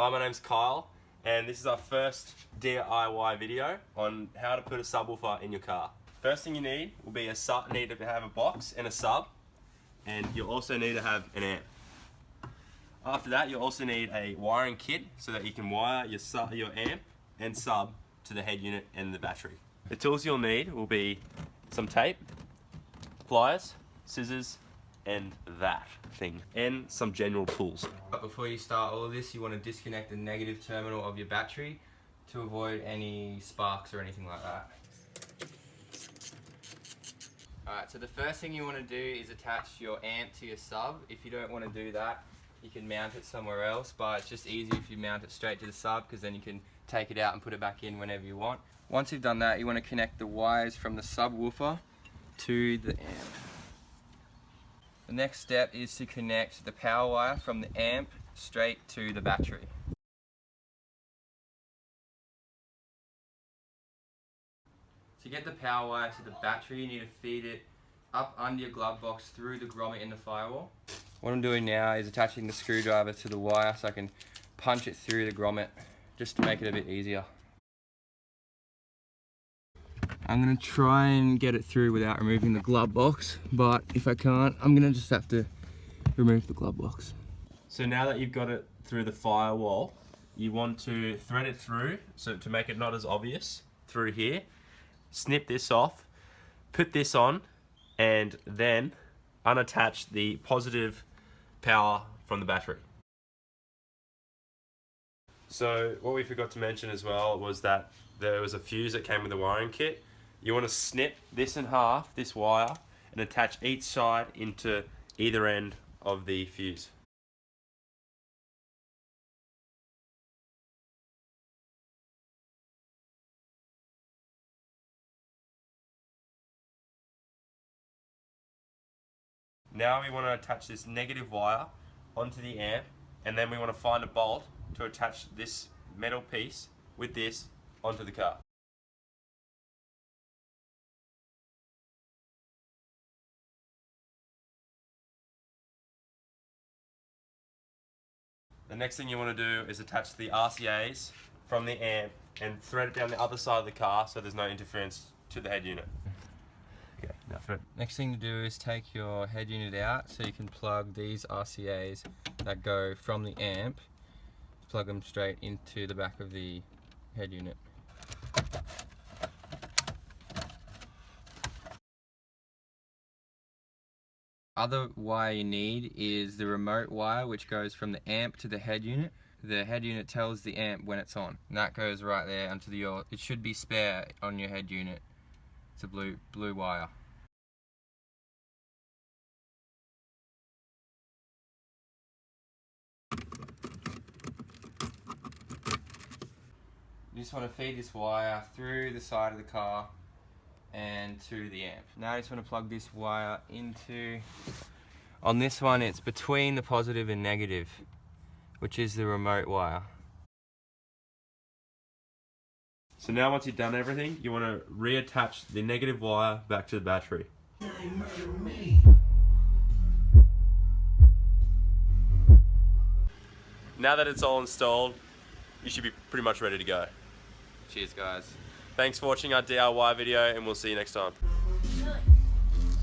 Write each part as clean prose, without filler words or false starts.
Hi, my name's Kyle, and this is our first DIY video on how to put a subwoofer in your car. First thing you need will be need to have a box and a sub, and you'll also need to have an amp. After that, you'll also need a wiring kit so that you can wire your amp and sub to the head unit and the battery. The tools you'll need will be some tape, pliers, scissors, and that thing, and some general tools. But before you start all of this, you want to disconnect the negative terminal of your battery to avoid any sparks or anything like that. Alright, so the first thing you want to do is attach your amp to your sub. If you don't want to do that, you can mount it somewhere else, but it's just easier if you mount it straight to the sub, because then you can take it out and put it back in whenever you want. Once you've done that, you want to connect the wires from the subwoofer to the amp. The next step is to connect the power wire from the amp straight to the battery. To get the power wire to the battery, you need to feed it up under your glove box through the grommet in the firewall. What I'm doing now is attaching the screwdriver to the wire so I can punch it through the grommet, just to make it a bit easier. I'm going to try and get it through without removing the glove box, but if I can't, I'm going to just have to remove the glove box. So now that you've got it through the firewall, you want to thread it through, so to make it not as obvious, through here. Snip this off, put this on, and then unattach the positive power from the battery. So what we forgot to mention as well was that there was a fuse that came with the wiring kit. You want to snip this in half, this wire, and attach each side into either end of the fuse. Now we want to attach this negative wire onto the amp, and then we want to find a bolt to attach this metal piece with this onto the car. The next thing you want to do is attach the RCAs from the amp and thread it down the other side of the car so there's no interference to the head unit. Okay, now thread. Next thing to do is take your head unit out so you can plug these RCAs that go from the amp, plug them straight into the back of the head unit. Other wire you need is the remote wire, which goes from the amp to the head unit. The head unit tells the amp when it's on, and that goes right there onto your, it should be spare on your head unit. It's a blue wire. You just want to feed this wire through the side of the car and to the amp. Now I just want to plug this wire into, on this one it's between the positive and negative, which is the remote wire. So now once you've done everything, you want to reattach the negative wire back to the battery. Now that it's all installed, you should be pretty much ready to go. Cheers guys. Thanks for watching our DIY video, and we'll see you next time.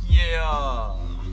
Yeah!